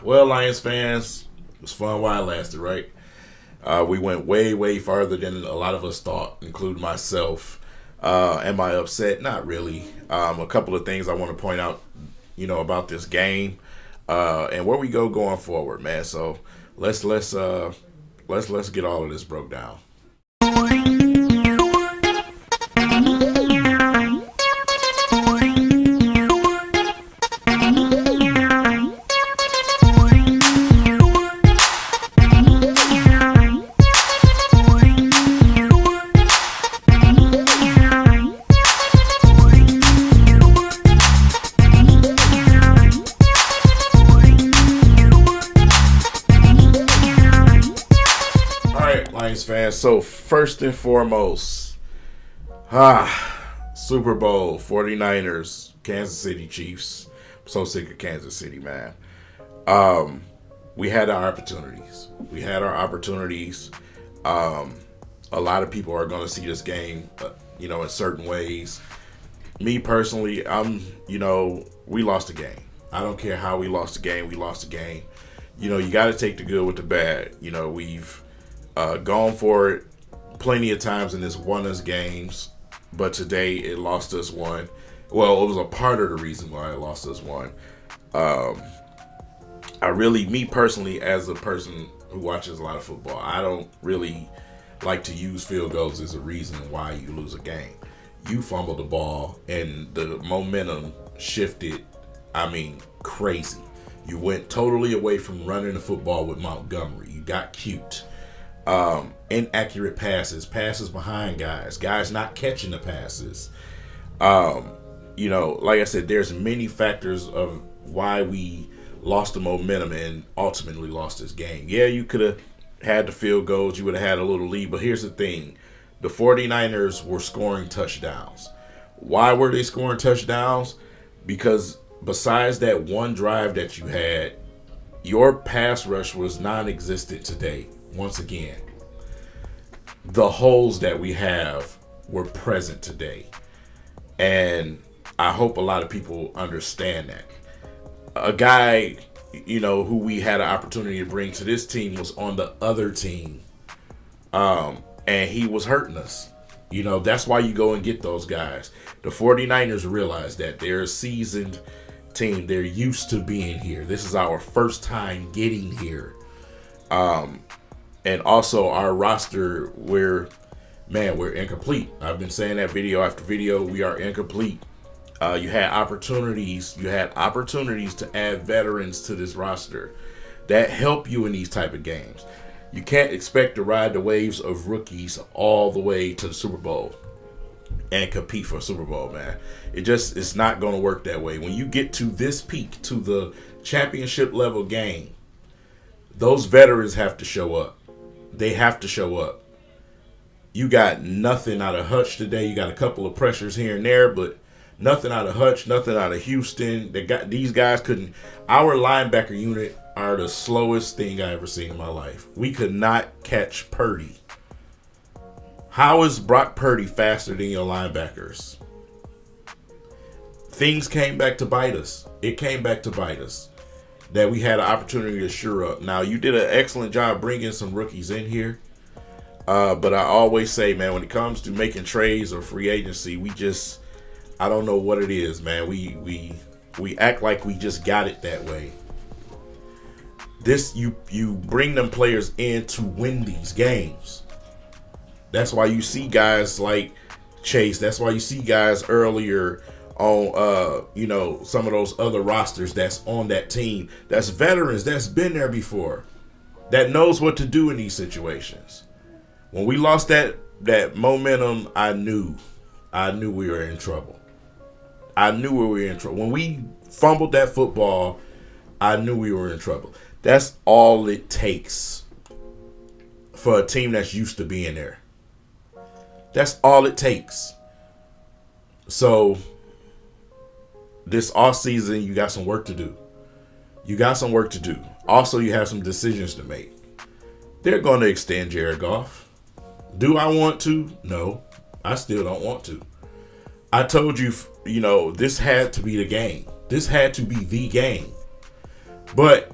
Well, Lions fans, it was fun while it lasted, right? We went way, way farther than a lot of us thought, including myself. Am I upset? Not really. A couple of things I want to point out, about this game, and where we go going forward, man. So let's get all of this broke down. All right, Lions fans. So first and foremost, Super Bowl 49ers, Kansas City Chiefs. I'm so sick of Kansas City, man. We had our opportunities. A lot of people are going to see this game, in certain ways. Me personally, we lost the game. I don't care how we lost the game. We lost the game. You got to take the good with the bad. We've gone for it plenty of times and it's won us games, but today it lost us one. Well, it was a part of the reason why it lost us one. Me personally, as a person who watches a lot of football, I don't really like to use field goals as a reason why you lose a game. You fumbled the ball and the momentum shifted, crazy. You went totally away from running the football with Montgomery. You got cute. Inaccurate passes behind guys not catching the passes. Like I said, there's many factors of why we lost the momentum and ultimately lost this game. Yeah, you could have had the field goals, you would have had a little lead, but here's the thing. The 49ers were scoring touchdowns. Why were they scoring touchdowns? Because besides that one drive that you had, your pass rush was non-existent today. Once again, the holes that we have were present today. And I hope a lot of people understand that. A guy, who we had an opportunity to bring to this team was on the other team. And he was hurting us. That's why you go and get those guys. The 49ers realize that they're a seasoned team. They're used to being here. This is our first time getting here. And also our roster, we're incomplete. I've been saying that video after video. We are incomplete. You had opportunities to add veterans to this roster that help you in these type of games. You can't expect to ride the waves of rookies all the way to the Super Bowl and compete for a Super Bowl, man. It's not going to work that way. When you get to this peak, to the championship level game, those veterans have to show up. They have to show up. You got nothing out of Hutch today. You got a couple of pressures here and there, but nothing out of Hutch, nothing out of Houston. These guys couldn't. Our linebacker unit are the slowest thing I ever seen in my life. We could not catch Purdy. How is Brock Purdy faster than your linebackers? Things came back to bite us. It came back to bite us. That we had an opportunity to shore up. Now, you did an excellent job bringing some rookies in here. But I always say, man, when it comes to making trades or free agency, I don't know what it is, man. We act like we just got it that way. You bring them players in to win these games. That's why you see guys like Chase. That's why you see guys earlier on some of those other rosters that's on that team. That's veterans that's been there before. That knows what to do in these situations. When we lost that momentum, I knew we were in trouble. When we fumbled that football, I knew we were in trouble. That's all it takes for a team that's used to being there. That's all it takes. So this offseason, you got some work to do. Also, you have some decisions to make. They're going to extend Jared Goff. Do I want to? No, I still don't want to. I told you, this had to be the game. This had to be the game. But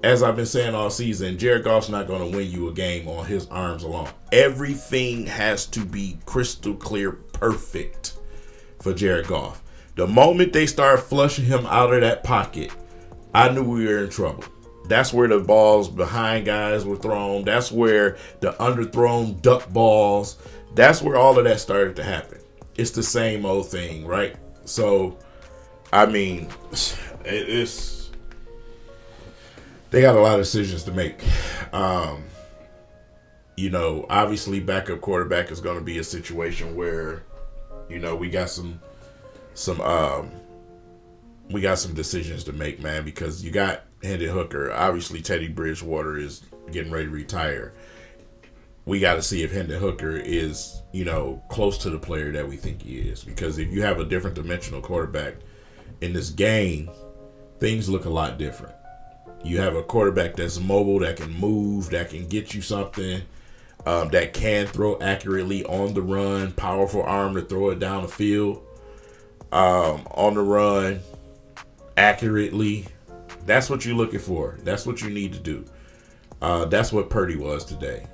as I've been saying all season, Jared Goff's not going to win you a game on his arms alone. Everything has to be crystal clear, perfect for Jared Goff. The moment they start flushing him out of that pocket, I knew we were in trouble. That's where the balls behind guys were thrown. That's where the underthrown duck balls, that's where all of that started to happen. It's the same old thing, right? So, I mean, it's they got a lot of decisions to make. Obviously backup quarterback is going to be a situation where, we got some decisions to make, man, because you got Hendon Hooker. Obviously, Teddy Bridgewater is getting ready to retire. We got to see if Hendon Hooker is, close to the player that we think he is. Because if you have a different dimensional quarterback in this game, things look a lot different. You have a quarterback that's mobile, that can move, that can get you something, that can throw accurately on the run, powerful arm to throw it down the field, on the run, accurately. That's what you're looking for. That's what you need to do. That's what Purdy was today.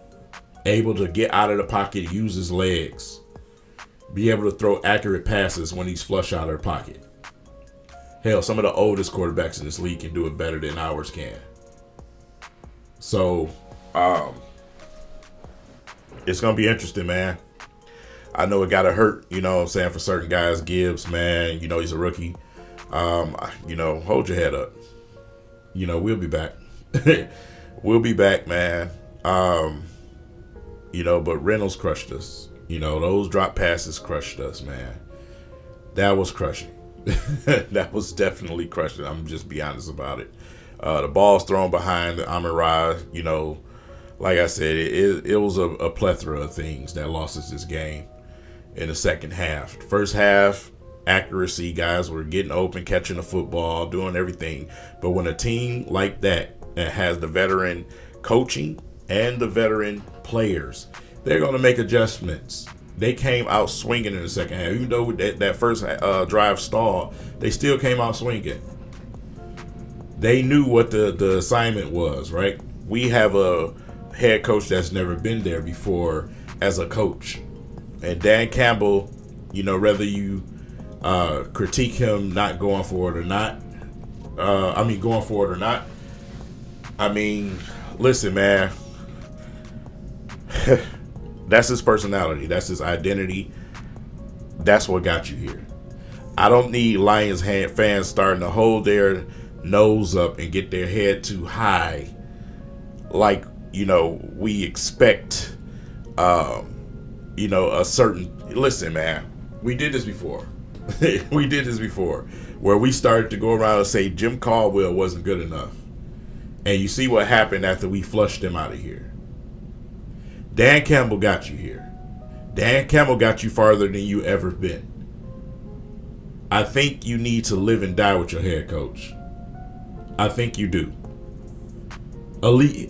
Able to get out of the pocket, use his legs, be able to throw accurate passes when he's flush out of the pocket. Hell, some of the oldest quarterbacks in this league can do it better than ours can. So, it's going to be interesting, man. I know it got to hurt, for certain guys. Gibbs, man, he's a rookie. Hold your head up. We'll be back. We'll be back, man. But Reynolds crushed us. Those drop passes crushed us, man. That was crushing. That was definitely crushing. I'm just be honest about it. The ball's thrown behind Amon-Ra, like I said, it was a plethora of things that lost us this game in the second half. First half, accuracy, guys were getting open, catching the football, doing everything. But when a team like that has the veteran coaching and the veteran players, they're going to make adjustments. They came out swinging in the second half. Even though that first drive stalled, they still came out swinging. They knew what the assignment was, right? We have a head coach that's never been there before as a coach. And Dan Campbell, whether you critique him not going for it or not, going for it or not, listen, man. That's his personality. That's his identity. That's what got you here. I don't need Lions fans starting to hold their nose up and get their head too high. Like, we expect, a certain... Listen, man. We did this before. We did this before. Where we started to go around and say Jim Caldwell wasn't good enough. And you see what happened after we flushed him out of here. Dan Campbell got you here. Dan Campbell got you farther than you ever been. I think you need to live and die with your head coach. I think you do.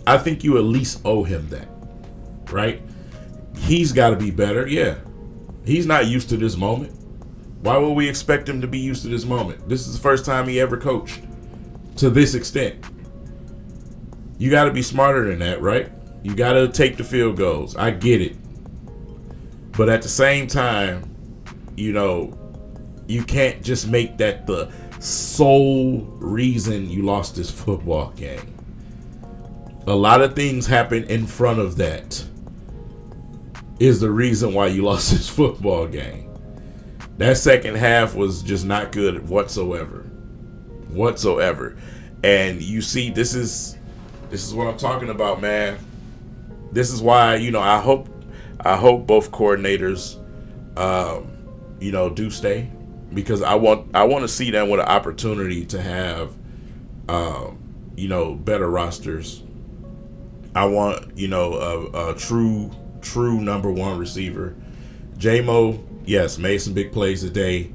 I think you at least owe him that. Right? He's got to be better. Yeah. He's not used to this moment. Why would we expect him to be used to this moment? This is the first time he ever coached to this extent. You got to be smarter than that, right? You got to take the field goals. I get it. But at the same time, you can't just make that the sole reason you lost this football game. A lot of things happen in front of that is the reason why you lost this football game. That second half was just not good whatsoever. And you see, this is what I'm talking about, man. This is why, I hope both coordinators, do stay, because I want to see them with an opportunity to have, better rosters. I want, a true number one receiver. J-Mo, yes, made some big plays today,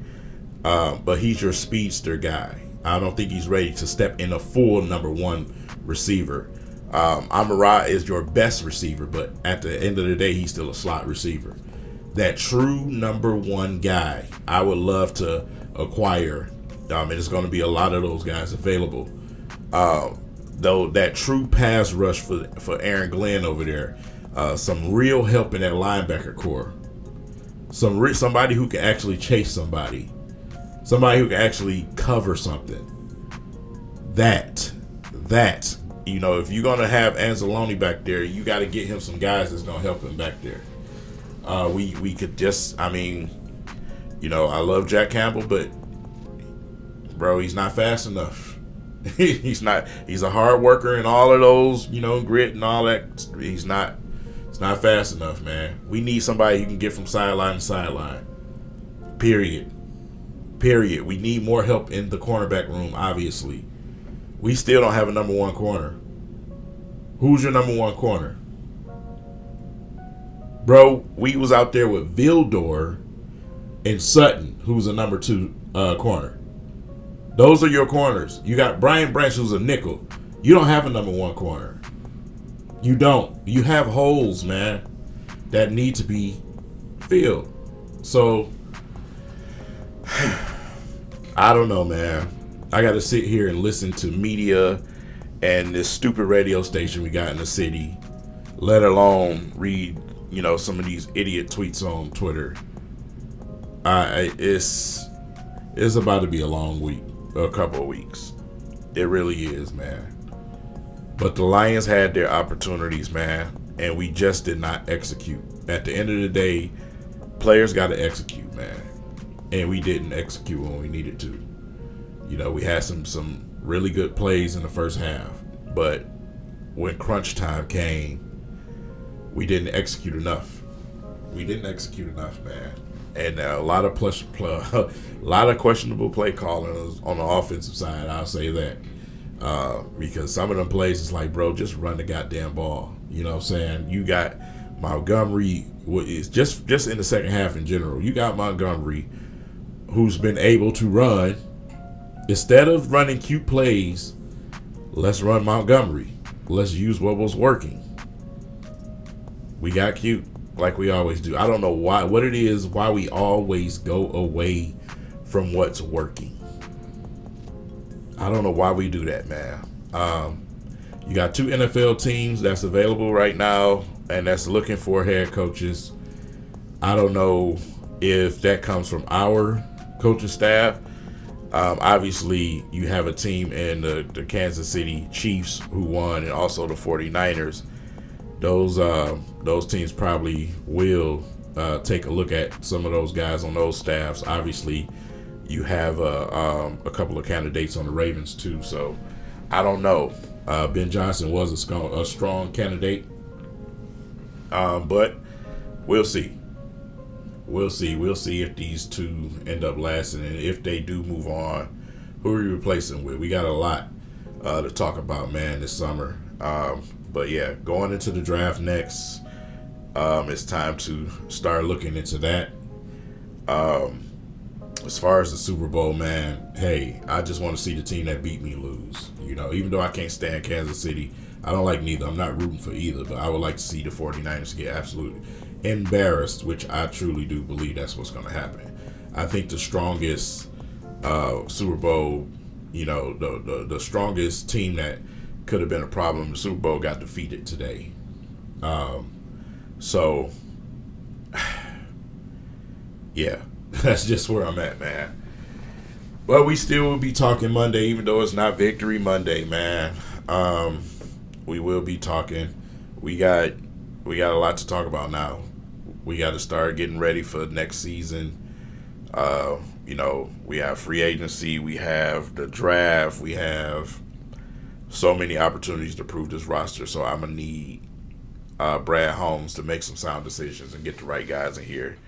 but he's your speedster guy. I don't think he's ready to step in a full number one receiver. Amon-Ra is your best receiver, but at the end of the day, he's still a slot receiver. That true number one guy, I would love to acquire. And it's going to be a lot of those guys available. though that true pass rush for Aaron Glenn over there. Some real help in that linebacker core. Somebody who can actually chase somebody. Somebody who can actually cover something. That, if you're gonna have Anzalone back there, you got to get him some guys that's gonna help him back there. We could just, I love Jack Campbell, but bro, he's not fast enough. He's not. He's a hard worker and all of those, grit and all that. He's not. It's not fast enough, man. We need somebody who can get from sideline to sideline. Period. We need more help in the cornerback room, obviously. We still don't have a number one corner. Who's your number one corner? Bro, we was out there with Vildor and Sutton, who's a number two corner. Those are your corners. You got Brian Branch, who's a nickel. You don't have a number one corner. You don't. You have holes, man, that need to be filled. So, I don't know, man. I got to sit here and listen to media and this stupid radio station we got in the city, let alone read, some of these idiot tweets on Twitter. It's about to be a long week, a couple of weeks. It really is, man. But the Lions had their opportunities, man, and we just did not execute. At the end of the day, players got to execute, man, and we didn't execute when we needed to. We had some really good plays in the first half, but when crunch time came, we didn't execute enough. Man. And a lot of questionable play calling on the offensive side. I'll say that because some of them plays is like, bro, just run the goddamn ball. You know what I'm saying? You got Montgomery. Is just in the second half in general. You got Montgomery, who's been able to run. Instead of running cute plays, let's run Montgomery. Let's use what was working. We got cute, like we always do. I don't know why we always go away from what's working. I don't know why we do that, man. You got 2 NFL teams that's available right now and that's looking for head coaches. I don't know if that comes from our coaching staff. Obviously, you have a team in the Kansas City Chiefs who won, and also the 49ers. Those teams probably will take a look at some of those guys on those staffs. Obviously, you have a couple of candidates on the Ravens too. So I don't know. Ben Johnson was a strong candidate, but we'll see. We'll see if these two end up lasting, and if they do move on, who are you replacing with? We got a lot to talk about, man, this summer. But yeah, going into the draft next, it's time to start looking into that. As far as the Super Bowl, man, hey, I just want to see the team that beat me lose. Even though I can't stand Kansas City, I don't like neither. I'm not rooting for either, but I would like to see the 49ers get absolutely embarrassed, which I truly do believe that's what's going to happen. I think the strongest Super Bowl, the strongest team that could have been a problem, the Super Bowl got defeated today. So, yeah, that's just where I'm at, man. But we still will be talking Monday, even though it's not Victory Monday, man. We will be talking. We got a lot to talk about now. We got to start getting ready for next season. We have free agency. We have the draft. We have so many opportunities to prove this roster. So I'm going to need Brad Holmes to make some sound decisions and get the right guys in here.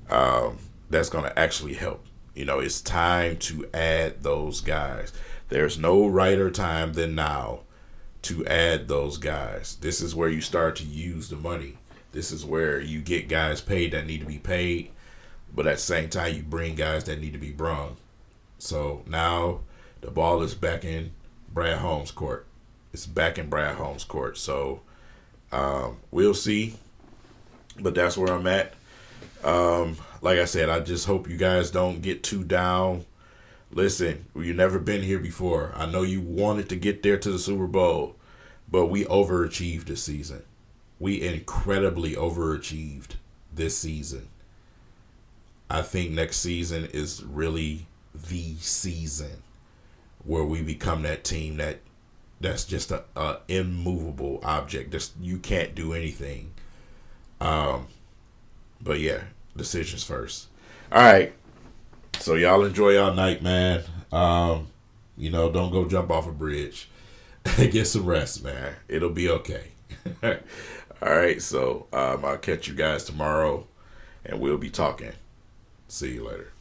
That's going to actually help. It's time to add those guys. There's no righter time than now to add those guys. This is where you start to use the money. This is where you get guys paid that need to be paid, but at the same time, you bring guys that need to be brung. So now the ball is back in Brad Holmes' court. It's back in Brad Holmes' court. So we'll see, but that's where I'm at. Like I said, I just hope you guys don't get too down Listen, you've never been here before. I know you wanted to get there to the Super Bowl, but we overachieved this season. We incredibly overachieved this season. I think next season is really the season where we become that team that's just a immovable object. Just you can't do anything. Um, but yeah, decisions first. All right. So y'all enjoy y'all night, man. Don't go jump off a bridge. Get some rest, man. It'll be okay. All right. So I'll catch you guys tomorrow, and we'll be talking. See you later.